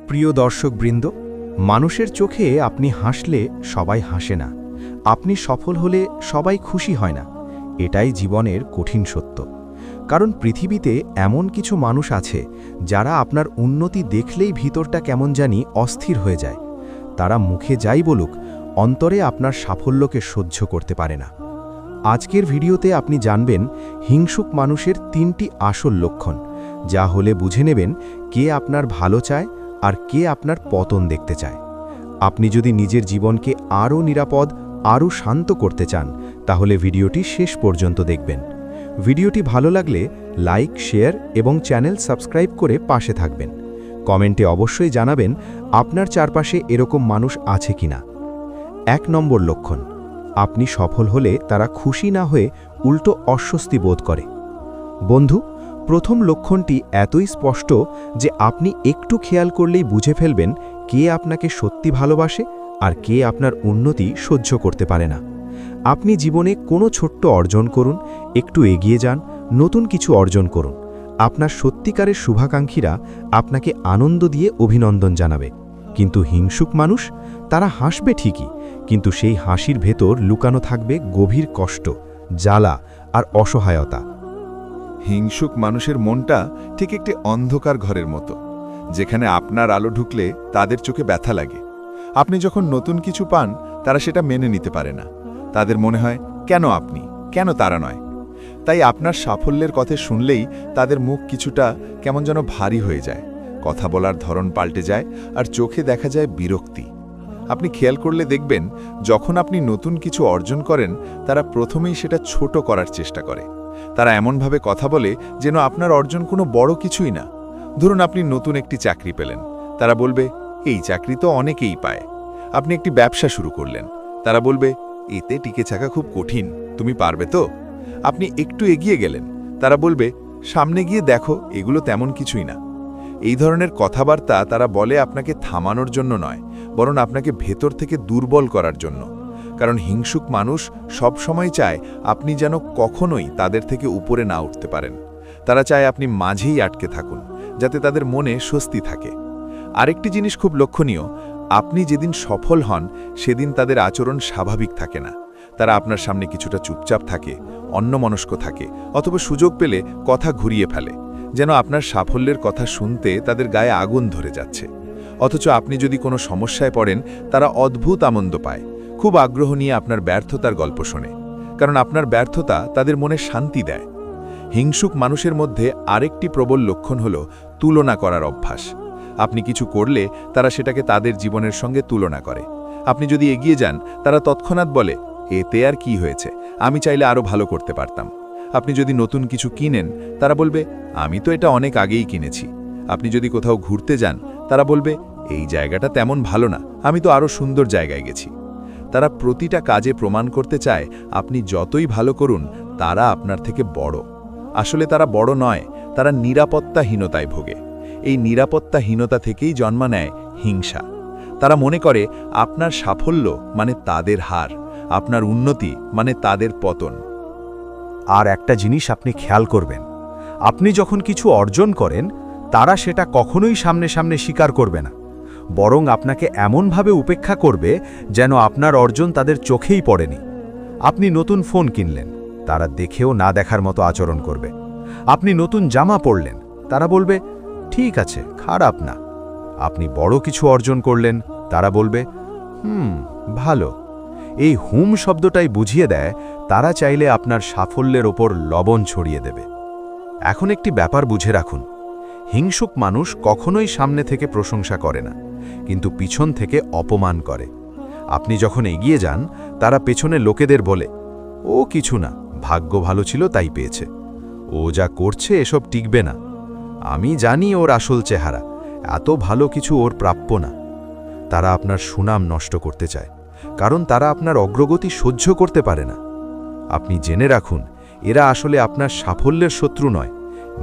প্রিয় দর্শকবৃন্দ, মানুষের চোখে আপনি হাসলে সবাই হাসে না, আপনি সফল হলে সবাই খুশি হয় না। এটাই জীবনের কঠিন সত্য। কারণ পৃথিবীতে এমন কিছু মানুষ আছে যারা আপনার উন্নতি দেখলেই ভিতরটা কেমন জানি অস্থির হয়ে যায়। তারা মুখে যাই বলুক, অন্তরে আপনার সাফল্যকে সহ্য করতে পারে না। আজকের ভিডিওতে আপনি জানবেন হিংসুক মানুষের ৩টি আসল লক্ষণ, যা হলে বুঝে নেবেন কে আপনার ভালো চায় আর কে আপনার পতন দেখতে চায়। আপনি যদি নিজের জীবনকে আরও নিরাপদ, আরও শান্ত করতে চান, তাহলে ভিডিওটি শেষ পর্যন্ত দেখবেন। ভিডিওটি ভালো লাগলে লাইক, শেয়ার এবং চ্যানেল সাবস্ক্রাইব করে পাশে থাকবেন। কমেন্টে অবশ্যই জানাবেন আপনার চারপাশে এরকম মানুষ আছে কিনা। ১ নম্বর লক্ষণ, আপনি সফল হলে তারা খুশি না হয়ে উল্টো অস্বস্তি বোধ করে। বন্ধু, প্রথম লক্ষণটি এতই স্পষ্ট যে আপনি একটু খেয়াল করলেই বুঝে ফেলবেন কে আপনাকে সত্যি ভালোবাসে আর কে আপনার উন্নতি সহ্য করতে পারে না। আপনি জীবনে কোনো ছোট্ট অর্জন করুন, একটু এগিয়ে যান, নতুন কিছু অর্জন করুন, আপনার সত্যিকারের শুভাকাঙ্ক্ষীরা আপনাকে আনন্দ দিয়ে অভিনন্দন জানাবে। কিন্তু হিংসুক মানুষ, তারা হাসবে ঠিকই, কিন্তু সেই হাসির ভেতর লুকানো থাকবে গভীর কষ্ট, জ্বালা আর অসহায়তা। হিংসুক মানুষের মনটা ঠিক একটি অন্ধকার ঘরের মতো, যেখানে আপনার আলো ঢুকলে তাদের চোখে ব্যথা লাগে। আপনি যখন নতুন কিছু পান, তারা সেটা মেনে নিতে পারে না। তাদের মনে হয়, কেন আপনি, কেন তারা নয়। তাই আপনার সাফল্যের কথা শুনলেই তাদের মুখ কিছুটা কেমন যেন ভারী হয়ে যায়, কথা বলার ধরন পাল্টে যায় আর চোখে দেখা যায় বিরক্তি। আপনি খেয়াল করলে দেখবেন, যখন আপনি নতুন কিছু অর্জন করেন, তারা প্রথমেই সেটা ছোট করার চেষ্টা করে। তারা এমনভাবে কথা বলে যেন আপনার অর্জন কোনো বড় কিছুই না। ধরুন আপনি নতুন একটি চাকরি পেলেন, তারা বলবে, এই চাকরি তো অনেকেই পায়। আপনি একটি ব্যবসা শুরু করলেন, তারা বলবে, এতে টিকে থাকা খুব কঠিন, তুমি পারবে তো। আপনি একটু এগিয়ে গেলেন, তারা বলবে, সামনে গিয়ে দেখো, এগুলো তেমন কিছুই না। এই ধরনের কথাবার্তা তারা বলে আপনাকে থামানোর জন্য নয়, বরং আপনাকে ভেতর থেকে দুর্বল করার জন্য। কারণ হিংসুক মানুষ সব সময় চায় আপনি যেন কখনোই তাদের থেকে উপরে না উঠতে পারেন। তারা চায় আপনি মাঝেই আটকে থাকুন, যাতে তাদের মনে স্বস্তি থাকে। আরেকটি জিনিস খুব লক্ষণীয়, আপনি যেদিন সফল হন সেদিন তাদের আচরণ স্বাভাবিক থাকে না। তারা আপনার সামনে কিছুটা চুপচাপ থাকে, অন্যমনস্ক থাকে, অথবা সুযোগ পেলে কথা ঘুরিয়ে ফেলে, যেন আপনার সাফল্যের কথা শুনতে তাদের গায়ে আগুন ধরে যাচ্ছে। অথচ আপনি যদি কোনো সমস্যায় পড়েন, তারা অদ্ভুত আনন্দ পায়, খুব আগ্রহ নিয়ে আপনার ব্যর্থতার গল্প শোনে, কারণ আপনার ব্যর্থতা তাদের মনে শান্তি দেয়। হিংসুক মানুষের মধ্যে আরেকটি প্রবল লক্ষণ হল তুলনা করার অভ্যাস। আপনি কিছু করলে তারা সেটাকে তাদের জীবনের সঙ্গে তুলনা করে। আপনি যদি এগিয়ে যান, তারা তৎক্ষণাৎ বলে, এতে আর কি হয়েছে, আমি চাইলে আরও ভালো করতে পারতাম। আপনি যদি নতুন কিছু কিনেন, তারা বলবে, আমি তো এটা অনেক আগেই কিনেছি। আপনি যদি কোথাও ঘুরতে যান, তারা বলবে, এই জায়গাটা তেমন ভালো না, আমি তো আরও সুন্দর জায়গায় গেছি। তারা প্রতিটা কাজে প্রমাণ করতে চায় আপনি যতই ভালো করুন, তারা আপনার থেকে বড়। আসলে তারা বড় নয়, তারা নিরাপত্তাহীনতায় ভোগে। এই নিরাপত্তাহীনতা থেকেই জন্ম নেয় হিংসা। তারা মনে করে আপনার সাফল্য মানে তাদের হার, আপনার উন্নতি মানে তাদের পতন। আর একটা জিনিস আপনি খেয়াল করবেন, আপনি যখন কিছু অর্জন করেন, তারা সেটা কখনোই সামনে সামনে স্বীকার করবে না, বরং আপনাকে এমনভাবে উপেক্ষা করবে যেন আপনার অর্জন তাদের চোখেই পড়েনি। আপনি নতুন ফোন কিনলেন, তারা দেখেও না দেখার মতো আচরণ করবে। আপনি নতুন জামা পরলেন, তারা বলবে, ঠিক আছে, খারাপ না। আপনি বড় কিছু অর্জন করলেন, তারা বলবে, ভালো। এই হুম শব্দটাই বুঝিয়ে দেয় তারা চাইলে আপনার সাফল্যের ওপর লবণ ছড়িয়ে দেবে। এখন একটি ব্যাপার বুঝে রাখুন, হিংসুক মানুষ কখনোই সামনে থেকে প্রশংসা করে না, কিন্তু পিছন থেকে অপমান করে। আপনি যখন এগিয়ে যান, তারা পেছনে লোকেদের বলে, ও কিছু না, ভাগ্য ভালো ছিল তাই পেয়েছে, ও যা করছে এসব টিকবে না, আমি জানি ওর আসল চেহারা, এত ভালো কিছু ওর প্রাপ্য না। তারা আপনার সুনাম নষ্ট করতে চায়, কারণ তারা আপনার অগ্রগতি সহ্য করতে পারে না। আপনি জেনে রাখুন, এরা আসলে আপনার সাফল্যের শত্রু নয়,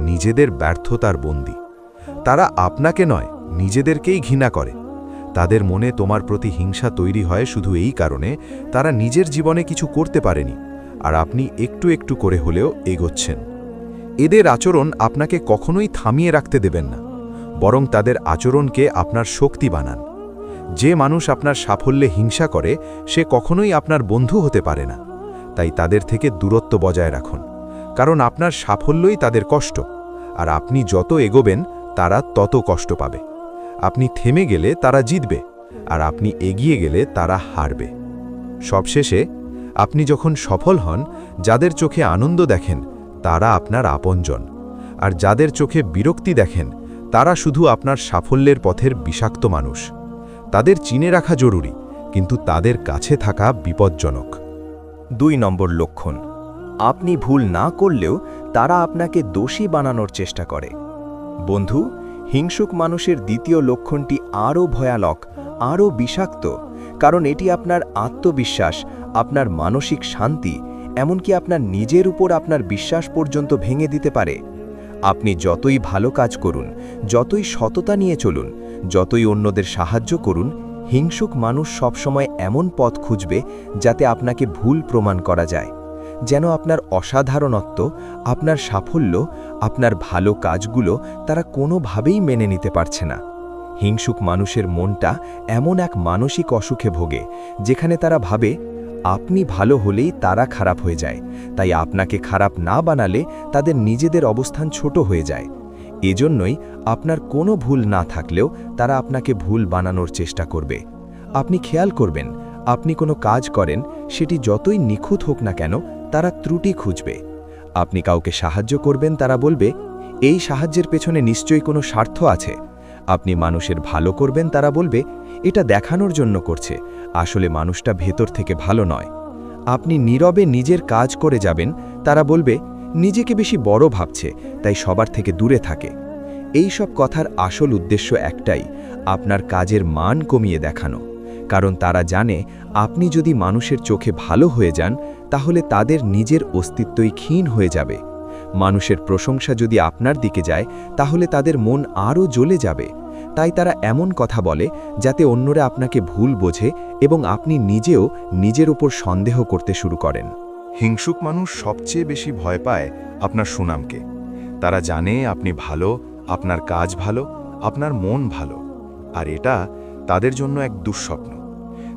নিজেদের ব্যর্থতার বন্দী। তারা আপনাকে নয়, নিজেদেরকেই ঘৃণা করে। তাদের মনে তোমার প্রতি হিংসা তৈরি হয় শুধু এই কারণে, তারা নিজের জীবনে কিছু করতে পারেনি, আর আপনি একটু একটু করে হলেও এগোচ্ছেন। এদের আচরণ আপনাকে কখনোই থামিয়ে রাখতে দেবেন না, বরং তাদের আচরণকে আপনার শক্তি বানান। যে মানুষ আপনার সাফল্যে হিংসা করে সে কখনোই আপনার বন্ধু হতে পারে না। তাই তাদের থেকে দূরত্ব বজায় রাখুন, কারণ আপনার সাফল্যই তাদের কষ্ট, আর আপনি যত এগোবেন তারা তত কষ্ট পাবে। আপনি থেমে গেলে তারা জিতবে, আর আপনি এগিয়ে গেলে তারা হারবে। সবশেষে, আপনি যখন সফল হন, যাদের চোখে আনন্দ দেখেন তারা আপনার আপনজন, আর যাদের চোখে বিরক্তি দেখেন তারা শুধু আপনার সাফল্যের পথের বিষাক্ত মানুষ। তাদের চিনে রাখা জরুরি, কিন্তু তাদের কাছে থাকা বিপজ্জনক। 2 নম্বর লক্ষণ, আপনি ভুল না করলেও তারা আপনাকে দোষী বানানোর চেষ্টা করে। বন্ধু, হিংসুক মানুষের দ্বিতীয় লক্ষণটি আরও ভয়ানক, আরও বিষাক্ত, কারণ এটি আপনার আত্মবিশ্বাস, আপনার মানসিক শান্তি, এমনকি আপনার নিজের উপর আপনার বিশ্বাস পর্যন্ত ভেঙে দিতে পারে। আপনি যতই ভালো কাজ করুন, যতই সততা নিয়ে চলুন, যতই অন্যদের সাহায্য করুন, হিংসুক মানুষ সবসময় এমন পথ খুঁজবে যাতে আপনাকে ভুল প্রমাণ করা যায়, যেন আপনার অসাধারণত্ব, আপনার সাফল্য, আপনার ভালো কাজগুলো তারা কোনোভাবেই মেনে নিতে পারছে না। হিংসুক মানুষের মনটা এমন এক মানসিক অসুখে ভোগে যেখানে তারা ভাবে আপনি ভালো হলেই তারা খারাপ হয়ে যায়, তাই আপনাকে খারাপ না বানালে তাদের নিজেদের অবস্থান ছোট হয়ে যায়। এজন্যই আপনার কোনো ভুল না থাকলেও তারা আপনাকে ভুল বানানোর চেষ্টা করবে। আপনি খেয়াল করবেন, আপনি কোনো কাজ করেন, সেটি যতই নিখুঁত হোক না কেন তারা ত্রুটি খুঁজবে। আপনি কাউকে সাহায্য করবেন, তারা বলবে এই সাহায্যের পেছনে নিশ্চয়ই কোনো স্বার্থ আছে। আপনি মানুষের ভালো করবেন, তারা বলবে এটা দেখানোর জন্য করছে, আসলে মানুষটা ভেতর থেকে ভালো নয়। আপনি নীরবে নিজের কাজ করে যাবেন, তারা বলবে নিজেকে বেশি বড় ভাবছে, তাই সবার থেকে দূরে থাকে। এই সব কথার আসল উদ্দেশ্য একটাই, আপনার কাজের মান কমিয়ে দেখানো, কারণ তারা জানে আপনি যদি মানুষের চোখে ভালো হয়ে যান তাহলে তাদের নিজের অস্তিত্বই ক্ষীণ হয়ে যাবে। মানুষের প্রশংসা যদি আপনার দিকে যায় তাহলে তাদের মন আরও জ্বলে যাবে। তাই তারা এমন কথা বলে যাতে অন্যরা আপনাকে ভুল বোঝে এবং আপনি নিজেও নিজের উপর সন্দেহ করতে শুরু করেন। হিংসুক মানুষ সবচেয়ে বেশি ভয় পায় আপনার সুনামকে। তারা জানে আপনি ভালো, আপনার কাজ ভালো, আপনার মন ভালো, আর এটা তাদের জন্য এক দুঃস্বপ্ন।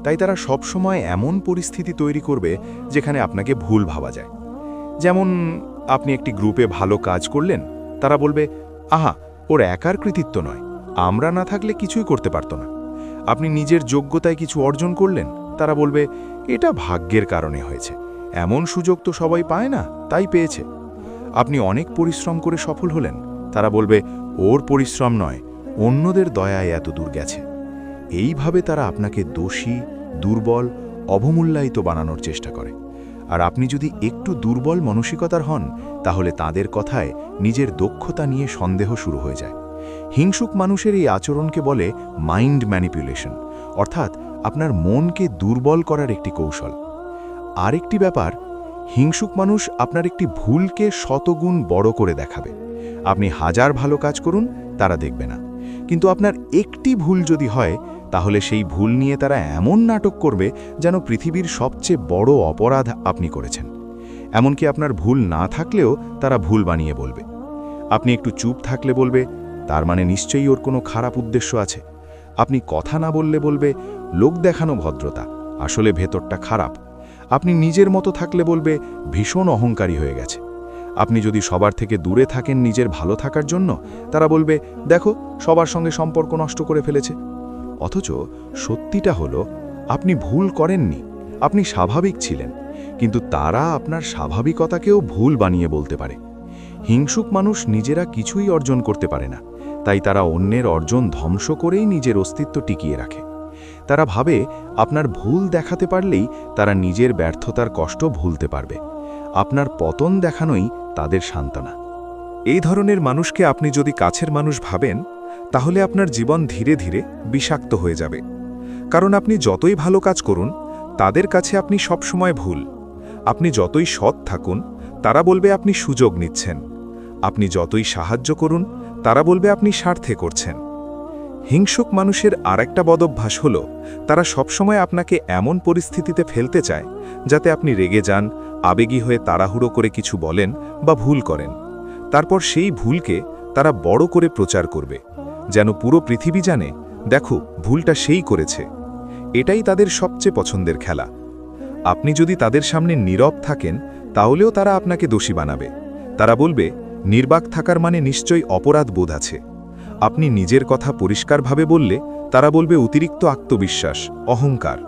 তাই তারা সবসময় এমন পরিস্থিতি তৈরি করবে যেখানে আপনাকে ভুল ভাবা যায়। যেমন আপনি একটি গ্রুপে ভালো কাজ করলেন, তারা বলবে আহা, ওর একার কৃতিত্ব নয়, আমরা না থাকলে কিছুই করতে পারত না। আপনি নিজের যোগ্যতায় কিছু অর্জন করলেন, তারা বলবে এটা ভাগ্যের কারণে হয়েছে, এমন সুযোগ তো সবাই পায় না, তাই পেয়েছে। আপনি অনেক পরিশ্রম করে সফল হলেন, তারা বলবে ওর পরিশ্রম নয়, অন্যদের দয়ায় এত দূর গেছে। এইভাবে তারা আপনাকে দোষী, দুর্বল, অবমূল্যায়িত বানানোর চেষ্টা করে। আর আপনি যদি একটু দুর্বল মানসিকতার হন তাহলে তাদের কথায় নিজের দক্ষতা নিয়ে সন্দেহ শুরু হয়ে যায়। হিংসুক মানুষের এই আচরণকে বলে মাইন্ড ম্যানিপুলেশন, অর্থাৎ আপনার মনকে দুর্বল করার একটি কৌশল। আরেকটি ব্যাপার, হিংসুক মানুষ আপনার একটি ভুলকে শতগুণ বড় করে দেখাবে। আপনি হাজার ভালো কাজ করুন, তারা দেখবে না, কিন্তু আপনার একটি ভুল যদি হয় তাহলে সেই ভুল নিয়ে তারা এমন নাটক করবে যেন পৃথিবীর সবচেয়ে বড় অপরাধ আপনি করেছেন। এমনকি আপনার ভুল না থাকলেও তারা ভুল বানিয়ে বলবে। আপনি একটু চুপ থাকলে বলবে তার মানে নিশ্চয়ই ওর কোনো খারাপ উদ্দেশ্য আছে। আপনি কথা না বললে বলবে লোক দেখানো ভদ্রতা, আসলে ভেতরটা খারাপ। আপনি নিজের মতো থাকলে বলবে ভীষণ অহংকারী হয়ে গেছে। আপনি যদি সবার থেকে দূরে থাকেন নিজের ভালো থাকার জন্য, তারা বলবে দেখো সবার সঙ্গে সম্পর্ক নষ্ট করে ফেলেছে। অথচ সত্যিটা হলো আপনি ভুল করেননি, আপনি স্বাভাবিক ছিলেন, কিন্তু তারা আপনার স্বাভাবিকতাকেও ভুল বানিয়ে বলতে পারে। হিংসুক মানুষ নিজেরা কিছুই অর্জন করতে পারে না, তাই তারা অন্যের অর্জন ধ্বংস করেই নিজের অস্তিত্ব টিকিয়ে রাখে। তারা ভাবে আপনার ভুল দেখাতে পারলেই তারা নিজের ব্যর্থতার কষ্ট ভুলতে পারবে। আপনার পতন দেখানোই তাদের সান্ত্বনা। এই ধরনের মানুষকে আপনি যদি কাছের মানুষ ভাবেন তাহলে আপনার জীবন ধীরে ধীরে বিষাক্ত হয়ে যাবে। কারণ আপনি যতই ভালো কাজ করুন তাদের কাছে আপনি সবসময় ভুল। আপনি যতই সৎ থাকুন তারা বলবে আপনি সুযোগ নিচ্ছেন। আপনি যতই সাহায্য করুন তারা বলবে আপনি স্বার্থে করছেন। হিংসুক মানুষের আরেকটা বদভ্যাস হলো তারা সবসময় আপনাকে এমন পরিস্থিতিতে ফেলতে চায় যাতে আপনি রেগে যান, আবেগী হয়ে তাড়াহুড়ো করে কিছু বলেন বা ভুল করেন। তারপর সেই ভুলকে তারা বড় করে প্রচার করবে। যেন পুরো পৃথিবী জানে, দেখো ভুলটা সেই করেছে। এটাই তাদের সবচেয়ে পছন্দের খেলা। আপনি যদি তাদের সামনে নীরব থাকেন, তাহলেও তারা আপনাকে দোষী বানাবে। তারা বলবে, নির্বাক থাকার মানে নিশ্চয়ই অপরাধ বোধ আছে। আপনি নিজের কথা পরিষ্কারভাবে বললে তারা বলবে অতিরিক্ত আত্মবিশ্বাস, অহংকার।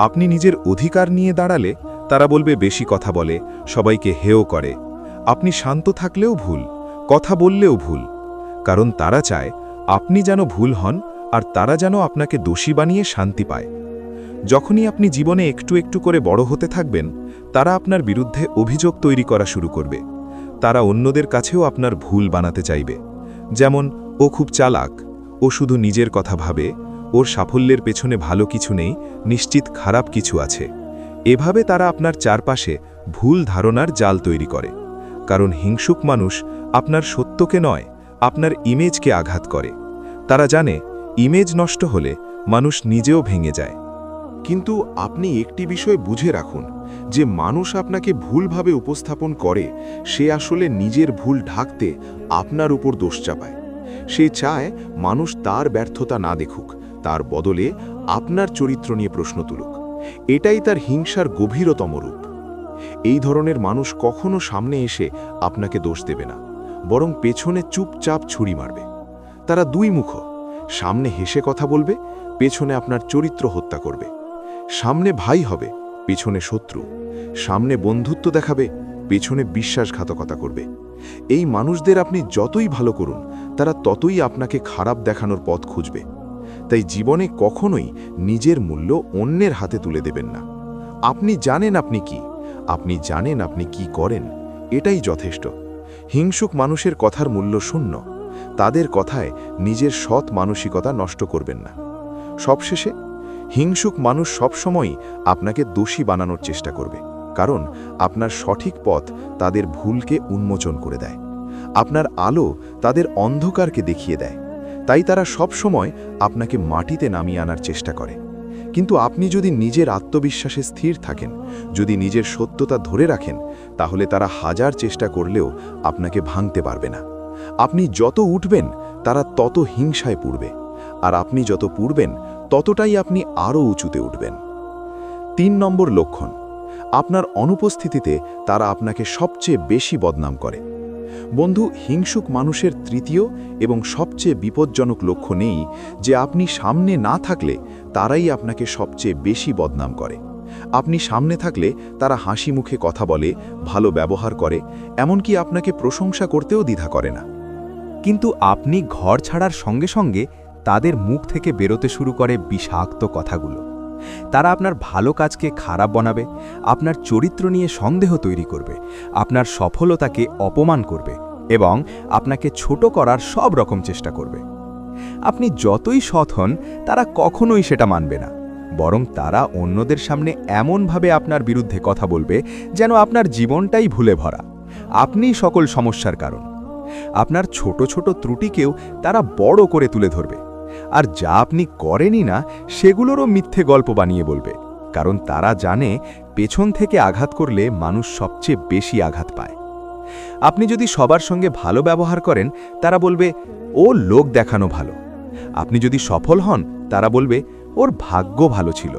আপনি নিজের অধিকার নিয়ে দাঁড়ালে তারা বলবে বেশি কথা বলে, সবাইকে হেয় করে। আপনি শান্ত থাকলেও ভুল, কথা বললেও ভুল। কারণ তারা চায় আপনি যেন ভুল হন, আর তারা যেন আপনাকে দোষী বানিয়ে শান্তি পায়। যখনই আপনি জীবনে একটু একটু করে বড় হতে থাকবেন, তারা আপনার বিরুদ্ধে অভিযোগ তৈরি করা শুরু করবে। তারা অন্যদের কাছেও আপনার ভুল বানাতে চাইবে। যেমন, ও খুব চালাক, ও শুধু নিজের কথা ভাবে, ওর সাফল্যের পেছনে ভালো কিছু নেই, নিশ্চিত খারাপ কিছু আছে। এভাবে তারা আপনার চারপাশে ভুল ধারণার জাল তৈরি করে। কারণ হিংসুক মানুষ আপনার সত্যকে নয়, আপনার ইমেজকে আঘাত করে। তারা জানে ইমেজ নষ্ট হলে মানুষ নিজেও ভেঙে যায়। কিন্তু আপনি একটি বিষয় বুঝে রাখুন, যে মানুষ আপনাকে ভুলভাবে উপস্থাপন করে, সে আসলে নিজের ভুল ঢাকতে আপনার উপর দোষ চাপায়। সে চায় মানুষ তার ব্যর্থতা না দেখুক, তার বদলে আপনার চরিত্র নিয়ে প্রশ্ন তুলুক। এটাই তার হিংসার গভীরতম রূপ। এই ধরনের মানুষ কখনো সামনে এসে আপনাকে দোষ দেবে না, বরং পেছনে চুপচাপ ছুরি মারবে। তারা দুই মুখ, সামনে হেসে কথা বলবে, পেছনে আপনার চরিত্র হত্যা করবে। সামনে ভাই হবে, পেছনে শত্রু। সামনে বন্ধুত্ব দেখাবে, পেছনে বিশ্বাসঘাতকতা করবে। এই মানুষদের আপনি যতই ভালো করুন, তারা ততই আপনাকে খারাপ দেখানোর পথ খুঁজবে। তাই জীবনে কখনোই নিজের মূল্য অন্যের হাতে তুলে দেবেন না। আপনি জানেন আপনি কি, আপনি জানেন আপনি কি করেন, এটাই যথেষ্ট। হিংসুক মানুষের কথার মূল্য শূন্য। তাদের কথায় নিজের সৎ মানসিকতা নষ্ট করবেন না। সবশেষে, হিংসুক মানুষ সবসময়ই আপনাকে দোষী বানানোর চেষ্টা করবে, কারণ আপনার সঠিক পথ তাদের ভুলকে উন্মোচন করে দেয়। আপনার আলো তাদের অন্ধকারকে দেখিয়ে দেয়। তাই তারা সবসময় আপনাকে মাটিতে নামিয়ে আনার চেষ্টা করে। কিন্তু আপনি যদি নিজের আত্মবিশ্বাসে স্থির থাকেন, যদি নিজের সত্যতা ধরে রাখেন, তাহলে তারা হাজার চেষ্টা করলেও আপনাকে ভাঙতে পারবে না। আপনি যত উঠবেন, তারা তত হিংসায় পুড়বে, আর আপনি যত পুড়বেন, ততটাই আপনি আরও উঁচুতে উঠবেন। 3 নম্বর লক্ষণ, আপনার অনুপস্থিতিতে তারা আপনাকে সবচেয়ে বেশি বদনাম করে। বন্ধু, হিংসুক মানুষের তৃতীয় এবং সবচেয়ে বিপজ্জনক লক্ষ্য নেই যে আপনি সামনে না থাকলে তারাই আপনাকে সবচেয়ে বেশি বদনাম করে। আপনি সামনে থাকলে তারা হাসি মুখে কথা বলে, ভালো ব্যবহার করে, এমনকি আপনাকে প্রশংসা করতেও দ্বিধা করে না। কিন্তু আপনি ঘর ছাড়ার সঙ্গে সঙ্গে তাদের মুখ থেকে বেরোতে শুরু করে বিষাক্ত কথাগুলো। তারা আপনার ভালো কাজকে খারাপ বানাবে, আপনার চরিত্র নিয়ে সন্দেহ তৈরি করবে, আপনার সফলতাকে অপমান করবে এবং আপনাকে ছোট করার সব রকম চেষ্টা করবে। আপনি যতই সৎ হন, তারা কখনোই সেটা মানবে না, বরং তারা অন্যদের সামনে এমনভাবে আপনার বিরুদ্ধে কথা বলবে যেন আপনার জীবনটাই ভুলে ভরা, আপনিই সকল সমস্যার কারণ। আপনার ছোট ছোট ত্রুটিকেও তারা বড় করে তুলে ধরবে, আর যা আপনি করেনই না সেগুলোরও মিথ্যে গল্প বানিয়ে বলবে, কারণ তারা জানে পেছন থেকে আঘাত করলে মানুষ সবচেয়ে বেশি আঘাত পায়। আপনি যদি সবার সঙ্গে ভালো ব্যবহার করেন, তারা বলবে ও লোক দেখানো ভালো। আপনি যদি সফল হন, তারা বলবে ওর ভাগ্য ভালো ছিল,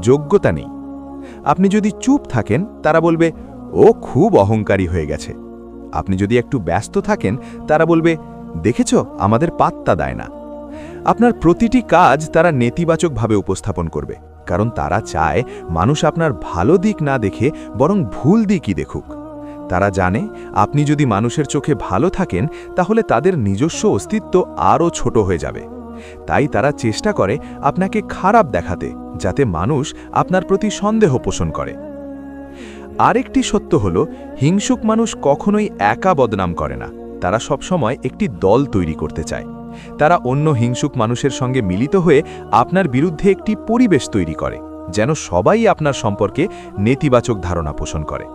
যোগ্যতা নেই। আপনি যদি চুপ থাকেন, তারা বলবে ও খুব অহংকারী হয়ে গেছে। আপনি যদি একটু ব্যস্ত থাকেন, তারা বলবে দেখেছো, আমাদের পাত্তা দেয় না। আপনার প্রতিটি কাজ তারা নেতিবাচকভাবে উপস্থাপন করবে, কারণ তারা চায় মানুষ আপনার ভালো দিক না দেখে বরং ভুল দিকই দেখুক। তারা জানে আপনি যদি মানুষের চোখে ভালো থাকেন, তাহলে তাদের নিজস্ব অস্তিত্ব আরও ছোট হয়ে যাবে। তাই তারা চেষ্টা করে আপনাকে খারাপ দেখাতে, যাতে মানুষ আপনার প্রতি সন্দেহ পোষণ করে। আরেকটি সত্য হল, হিংসুক মানুষ কখনোই একা বদনাম করে না, তারা সবসময় একটি দল তৈরি করতে চায়। তারা অন্য হিংসুক মানুষের সঙ্গে মিলিত হয়ে আপনার বিরুদ্ধে একটি পরিবেশ তৈরি করে, যেন সবাই আপনার সম্পর্কে নেতিবাচক ধারণা পোষণ করে।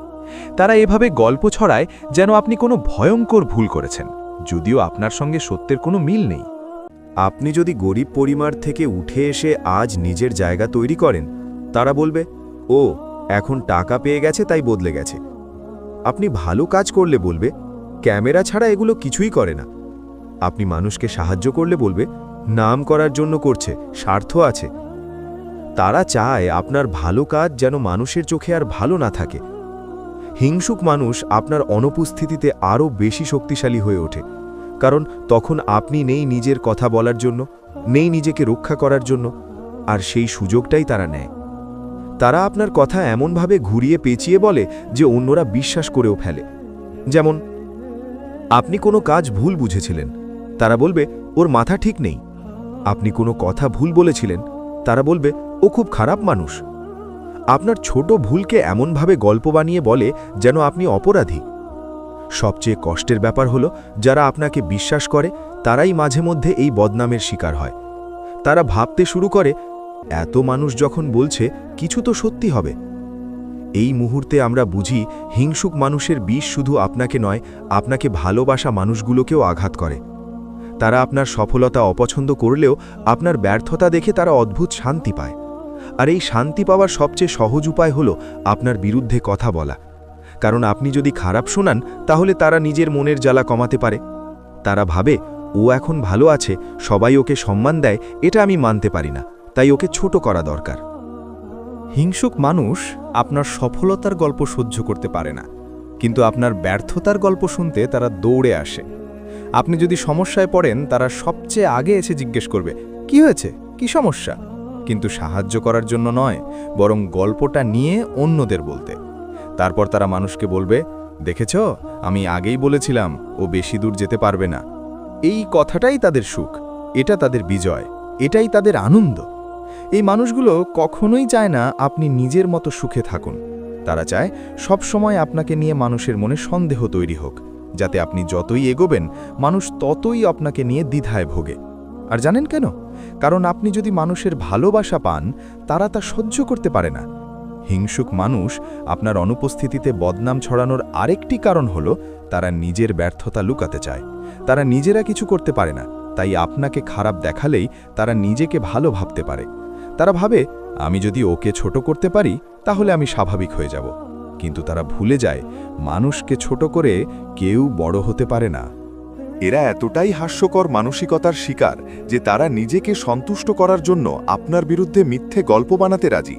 তারা এভাবে গল্প ছড়ায় যেন আপনি কোনো ভয়ঙ্কর ভুল করেছেন, যদিও আপনার সঙ্গে সত্যের কোনো মিল নেই। আপনি যদি গরিব পরিবার থেকে উঠে এসে আজ নিজের জায়গা তৈরি করেন, তারা বলবে ও এখন টাকা পেয়ে গেছে তাই বদলে গেছে। আপনি ভালো কাজ করলে বলবে ক্যামেরা ছাড়া এগুলো কিছুই করে না। আপনি মানুষকে সাহায্য করলে বলবে নাম করার জন্য করছে, স্বার্থ আছে। তারা চায় আপনার ভালো কাজ যেন মানুষের চোখে আর ভালো না থাকে। হিংসুক মানুষ আপনার অনুপস্থিতিতে আরও বেশি শক্তিশালী হয়ে ওঠে, কারণ তখন আপনি নেই নিজের কথা বলার জন্য, নেই নিজেকে রক্ষা করার জন্য, আর সেই সুযোগটাই তারা নেয়। তারা আপনার কথা এমনভাবে ঘুরিয়ে পেঁচিয়ে বলে যে অন্যরা বিশ্বাস করেও ফেলে। যেমন, আপনি কোনো কাজ ভুল বুঝেছিলেন, তারা বলবে ওর মাথা ঠিক নেই। আপনি কোনো কথা ভুল বলেছিলেন, তারা বলবে ও খুব খারাপ মানুষ। আপনার ছোট ভুলকে এমনভাবে গল্প বানিয়ে বলে যেন আপনি অপরাধী। সবচেয়ে কষ্টের ব্যাপার হলো, যারা আপনাকে বিশ্বাস করে তারাই মাঝে মধ্যে এই বদনামের শিকার হয়। তারা ভাবতে শুরু করে, এত মানুষ যখন বলছে কিছু তো সত্যি হবে। এই মুহূর্তে আমরা বুঝি হিংসুক মানুষের বিষ শুধু আপনাকে নয়, আপনাকে ভালোবাসা মানুষগুলোকেও আঘাত করে। তারা আপনার সফলতা অপছন্দ করলেও আপনার ব্যর্থতা দেখে তারা অদ্ভুত শান্তি পায়। আর এই শান্তি পাওয়ার সবচেয়ে সহজ উপায় হলো আপনার বিরুদ্ধে কথা বলা। কারণ আপনি যদি খারাপ শোনান, তাহলে তারা নিজের মনের জ্বালা কমাতে পারে। তারা ভাবে ও এখন ভালো আছে, সবাই ওকে সম্মান দেয়, এটা আমি মানতে পারি না, তাই ওকে ছোট করা দরকার। হিংসুক মানুষ আপনার সফলতার গল্প সহ্য করতে পারে না, কিন্তু আপনার ব্যর্থতার গল্প শুনতে তারা দৌড়ে আসে। আপনি যদি সমস্যায় পড়েন, তারা সবচেয়ে আগে এসে জিজ্ঞেস করবে কি হয়েছে, কি সমস্যা, কিন্তু সাহায্য করার জন্য নয়, বরং গল্পটা নিয়ে অন্যদের বলতে। তারপর তারা মানুষকে বলবে, দেখেছ, আমি আগেই বলেছিলাম ও বেশি দূর যেতে পারবে না। এই কথাটাই তাদের সুখ, এটা তাদের বিজয়, এটাই তাদের আনন্দ। এই মানুষগুলো কখনোই চায় না আপনি নিজের মতো সুখে থাকুন। তারা চায় সব সময় আপনাকে নিয়ে মানুষের মনে সন্দেহ তৈরি হোক, যাতে আপনি যতই এগোবেন মানুষ ততই আপনাকে নিয়ে দ্বিধায় ভোগে। আর জানেন কেন? কারণ আপনি যদি মানুষের ভালোবাসা পান, তারা তা সহ্য করতে পারে না। হিংসুক মানুষ আপনার অনুপস্থিতিতে বদনাম ছড়ানোর আরেকটি কারণ হলো তারা নিজের ব্যর্থতা লুকাতে চায়। তারা নিজেরা কিছু করতে পারে না, তাই আপনাকে খারাপ দেখালেই তারা নিজেকে ভালো ভাবতে পারে। তারা ভাবে, আমি যদি ওকে ছোট করতে পারি তাহলে আমি স্বাভাবিক হয়ে যাব। কিন্তু তারা ভুলে যায়, মানুষকে ছোট করে কেউ বড় হতে পারে না। এরা এতটাই হাস্যকর মানসিকতার শিকার যে তারা নিজেকে সন্তুষ্ট করার জন্য আপনার বিরুদ্ধে মিথ্যে গল্প বানাতে রাজি।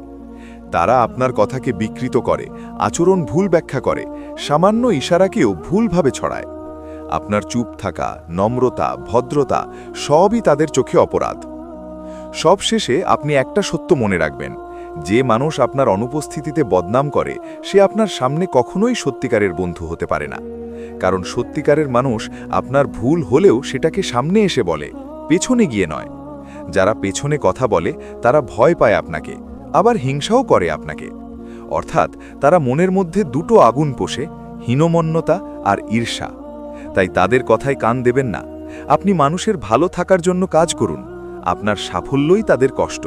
তারা আপনার কথাকে বিকৃত করে, আচরণ ভুল ব্যাখ্যা করে, সামান্য ইশারাকেও ভুলভাবে ছড়ায়। আপনার চুপ থাকা, নম্রতা, ভদ্রতা সবই তাদের চোখে অপরাধ। সবশেষে আপনি একটা সত্য মনে রাখবেন, যে মানুষ আপনার অনুপস্থিতিতে বদনাম করে সে আপনার সামনে কখনোই সত্যিকারের বন্ধু হতে পারে না। কারণ সত্যিকারের মানুষ আপনার ভুল হলেও সেটাকে সামনে এসে বলে, পেছনে গিয়ে নয়। যারা পেছনে কথা বলে তারা ভয় পায় আপনাকে, আবার হিংসাও করে আপনাকে। অর্থাৎ তারা মনের মধ্যে দুটো আগুন পোষে, হীনমন্যতা আর ঈর্ষা। তাই তাদের কথায় কান দেবেন না। আপনি মানুষের ভালো থাকার জন্য কাজ করুন। আপনার সাফল্যই তাদের কষ্ট,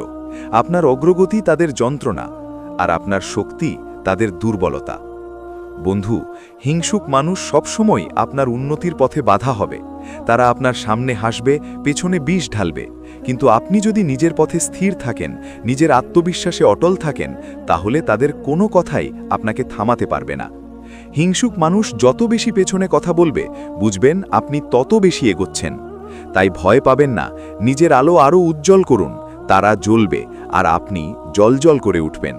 আপনার অগ্রগতি তাদের যন্ত্রণা, আর আপনার শক্তি তাদের দুর্বলতা। বন্ধু, হিংসুক মানুষ সবসময় আপনার উন্নতির পথে বাধা হবে। তারা আপনার সামনে হাসবে, পেছনে বিষ ঢালবে। কিন্তু আপনি যদি নিজের পথে স্থির থাকেন, নিজের আত্মবিশ্বাসে অটল থাকেন, তাহলে তাদের কোনো কথাই আপনাকে থামাতে পারবে না। হিংসুক মানুষ যত বেশি পেছনে কথা বলবে, বুঝবেন আপনি তত বেশি এগোচ্ছেন। তাই ভয় পাবেন না, নিজের আলো আরও উজ্জ্বল করুন। তারা জ্বলবে আর আপনি জ্বলজ্বল করে উঠবেন।